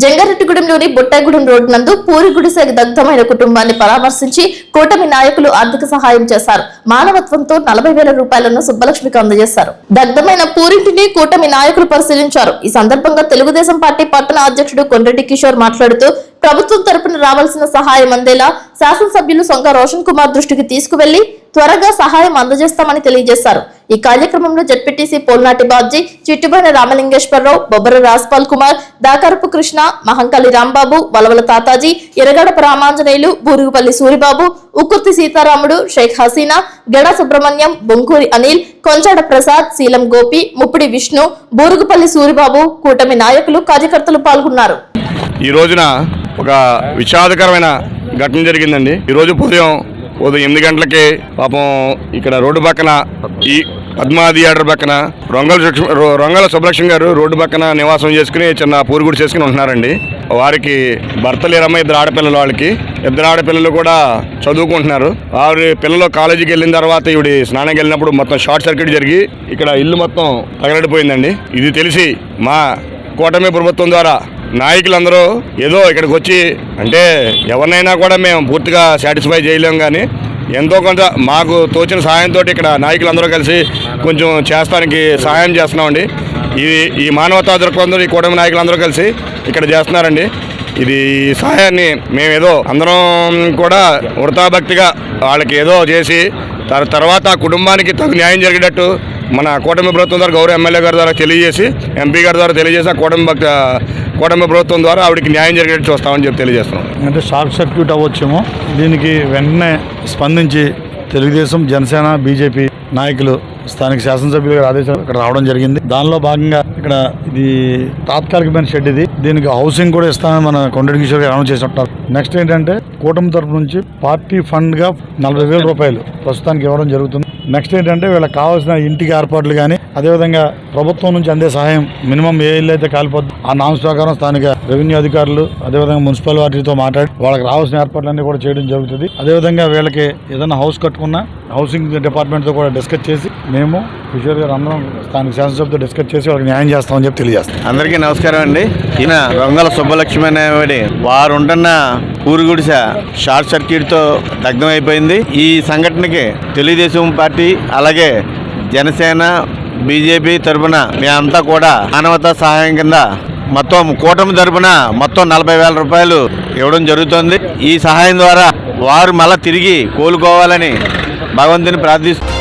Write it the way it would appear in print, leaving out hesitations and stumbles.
జంగారెడ్డిగూడెంలోని Bottaigudem road నందు పూరి గుడిసె దగ్ధమైన కుటుంబాన్ని పరామర్శించి కూటమి నాయకులు ఆర్థిక సహాయం చేశారు. మానవత్వంతో 40,000 రూపాయలను సుబ్బలక్ష్మికి అందజేశారు. దగ్ధమైన పూరింటిని కూటమి నాయకులు పరిశీలించారు. ఈ సందర్భంగా తెలుగుదేశం పార్టీ పట్టణ అధ్యక్షుడు కొండ్రెడ్డి కిషోర్ మాట్లాడుతూ ప్రభుత్వం తరపున రావాల్సిన సహాయం అందేలా శాసనసభ్యులు సొంగ రోషన్ కుమార్ దృష్టికి తీసుకువెళ్లి త్వరగా సహాయం అందజేస్తామని తెలియజేశారు. ఈ కార్యక్రమంలో జడ్పీటీసీ పోల్నాటి బాబ్జీ, చిట్టుబైన రామలింగేశ్వరరావు, బొబ్బర రాజ్పాల్ కుమార్, దాకారపు కృష్ణ, మహంకాళి రాంబాబు, వలవల తాతాజీ, ఎరగడప రామాంజనేయులు, బూరుగుపల్లి సూరిబాబు, ఉక్కుర్తి సీతారాముడు, షేక్ హసీనా, గెడ సుబ్రహ్మణ్యం, బొంకూరి అనిల్, కొంచాడ ప్రసాద్, శీలం గోపి, ముప్పిడి విష్ణు, బూరుగుపల్లి సూరిబాబు, కూటమి నాయకులు, కార్యకర్తలు పాల్గొన్నారు. ఈ రోజున ఒక విషాదకరమైన ఘటన జరిగిందండి. ఈరోజు ఉదయం 8 గంటలకి పాపం ఇక్కడ రోడ్డు పక్కన ఈ పద్మా థియేటర్ పక్కన రొంగల సుబ్బలక్ష్మి గారు రోడ్డు పక్కన నివాసం చేసుకుని చిన్న పూరుగుడు చేసుకుని ఉంటున్నారండి. వారికి భర్త లేరమ్మ, 2 ఆడపిల్లలు. వాళ్ళకి 2 ఆడపిల్లలు కూడా చదువుకుంటున్నారు. వారి పిల్లలు కాలేజీకి వెళ్ళిన తర్వాత ఈవిడి స్నానంకి వెళ్ళినప్పుడు మొత్తం షార్ట్ సర్క్యూట్ జరిగి ఇక్కడ ఇల్లు మొత్తం తగలడిపోయిందండి. ఇది తెలిసి మా కూటమి ప్రభుత్వం ద్వారా నాయకులందరూ ఏదో ఇక్కడికి వచ్చి, అంటే ఎవరినైనా కూడా మేము పూర్తిగా సాటిస్ఫై చేయలేము, కానీ ఎంతో కొంత మాకు తోచిన సహాయంతో ఇక్కడ నాయకులందరూ కలిసి కొంచెం చేస్తానికి సహాయం చేస్తున్నామండి. ఈ మానవతా దృక్పథంతో ఈ కూటమి నాయకులందరూ కలిసి ఇక్కడ చేస్తున్నారండి. ఇది సహాయాన్ని మేమేదో అందరం కూడా వృతాభక్తిగా వాళ్ళకి ఏదో చేసి తర్వాత ఆ కుటుంబానికి తగు న్యాయం జరిగేటట్టు మన కూటమి ప్రభుత్వం ద్వారా గౌరవ ఎమ్మెల్యే గారి ద్వారా తెలియజేసి, ఎంపీ గారి ద్వారా తెలియజేసి ఆ కూటమి ప్రభుత్వం ద్వారా ఆవిడకి న్యాయం జరిగేటట్టు చూస్తామని చెప్పి తెలియజేస్తున్నాం. అంటే షార్ట్ సర్క్యూట్ అవ్వచ్చేమో, దీనికి వెంటనే స్పందించి తెలుగుదేశం, జనసేన, బీజేపీ నాయకులు స్థానిక శాసనసభ్యుల గారి ఆదేశాలు ఇక్కడ రావడం జరిగింది. దానిలో భాగంగా ఇక్కడ ఇది తాత్కాలికమైన షెడ్, దీనికి హౌసింగ్ కూడా ఇస్తామని మన కొండ్రెడ్డి కిషోర్ గారు అనౌన్స్ చేసి ఉంటారు. నెక్స్ట్ ఏంటంటే కూటమి తరపు నుంచి పార్టీ ఫండ్ గా 40,000 రూపాయలు ప్రస్తుతానికి ఇవ్వడం జరుగుతుంది. నెక్స్ట్ ఏంటంటే వీళ్ళకి కావాల్సిన ఇంటికి ఏర్పాట్లు కానీ, అదేవిధంగా ప్రభుత్వం నుంచి అందే సహాయం మినిమం ఏ ఇల్లు అయితే కాలిపోద్దు ఆ నామ్స్ ప్రకారం స్థానిక రెవెన్యూ అధికారులు, అదేవిధంగా మున్సిపల్ వాటితో మాట్లాడి వాళ్ళకి రావాల్సిన ఏర్పాట్లన్నీ కూడా చేయడం జరుగుతుంది. అదేవిధంగా వీళ్ళకి ఏదైనా హౌస్ కట్టుకున్నా హౌసింగ్ డిపార్ట్మెంట్తో కూడా డిస్కస్ చేసి మేము కిషోర్ గారు అందరం స్థానిక శాసనసభ్యులతో డిస్కస్ చేసి వాళ్ళకి న్యాయం చేస్తామని చెప్పి తెలియజేస్తాం. అందరికీ నమస్కారం అండి. ఈయన రొంగల సుబ్బలక్ష్మి అనేవాడి వారు ఉంటున్న పూరి గుడిసె షార్ట్ సర్క్యూట్తో దగ్ధం అయిపోయింది. ఈ సంఘటనకి తెలుగుదేశం పార్టీ అలాగే జనసేన, బీజేపీ తరఫున మేమంతా కూడా మానవతా సహాయం కింద మొత్తం కూటమి తరఫున మొత్తం 40,000 రూపాయలు ఇవ్వడం జరుగుతుంది. ఈ సహాయం ద్వారా వారు మళ్ళా తిరిగి కోలుకోవాలని భగవంతుని ప్రార్థిస్తూ